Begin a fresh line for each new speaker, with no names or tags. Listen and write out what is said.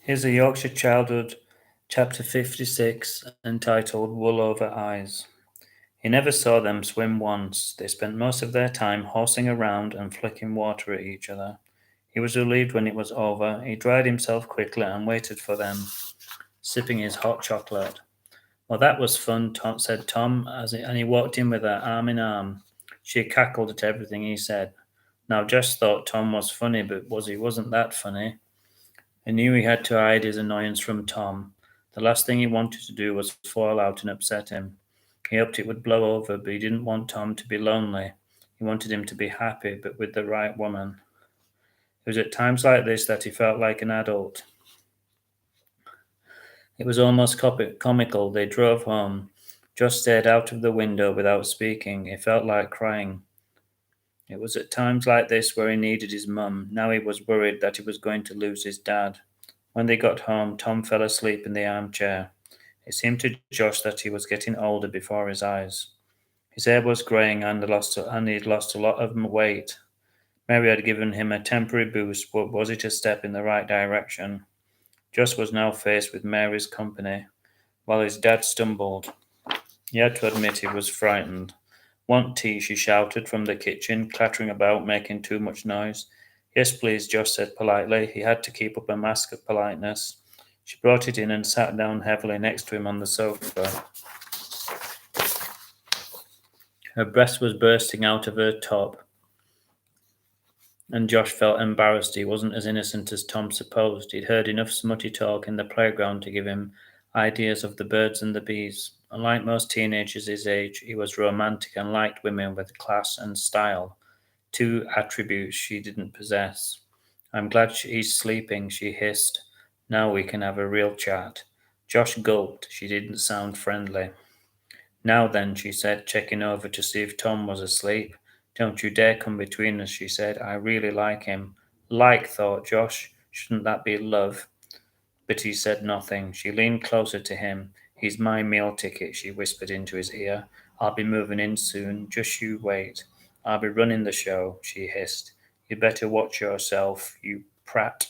Here's a Yorkshire Childhood, chapter 56, entitled Wool Over Eyes. He never saw them swim once. They spent most of their time horsing around and flicking water at each other. He was relieved when it was over. He dried himself quickly and waited for them, sipping his hot chocolate. Well, that was fun, said Tom, and he walked in with her arm in arm. She cackled at everything he said. Now, Josh thought Tom was funny, but he wasn't that funny. He knew he had to hide his annoyance from Tom. The last thing he wanted to do was fall out and upset him. He hoped it would blow over, but he didn't want Tom to be lonely. He wanted him to be happy, but with the right woman. It was at times like this that he felt like an adult. It was almost comical. They drove home. Josh stared out of the window without speaking. He felt like crying. It was at times like this where he needed his mum. Now he was worried that he was going to lose his dad. When they got home, Tom fell asleep in the armchair. It seemed to Josh that he was getting older before his eyes. His hair was greying and he'd lost a lot of weight. Mary had given him a temporary boost, but was it a step in the right direction? Josh was now faced with Mary's company, while his dad stumbled. He had to admit he was frightened. Want tea, she shouted from the kitchen, clattering about, making too much noise. Yes, please, Josh said politely. He had to keep up a mask of politeness. She brought it in and sat down heavily next to him on the sofa. Her breast was bursting out of her top, and Josh felt embarrassed. He wasn't as innocent as Tom supposed. He'd heard enough smutty talk in the playground to give him ideas of the birds and the bees. Unlike most teenagers his age, he was romantic and liked women with class and style, two attributes she didn't possess. I'm glad he's sleeping, she hissed. Now we can have a real chat. Josh gulped. She didn't sound friendly. Now then, she said, checking over to see if Tom was asleep. Don't you dare come between us, she said. I really like him. Like, thought Josh. Shouldn't that be love? But he said nothing. She leaned closer to him. He's my meal ticket, she whispered into his ear. I'll be moving in soon. Just you wait. I'll be running the show, she hissed. You better watch yourself, you prat.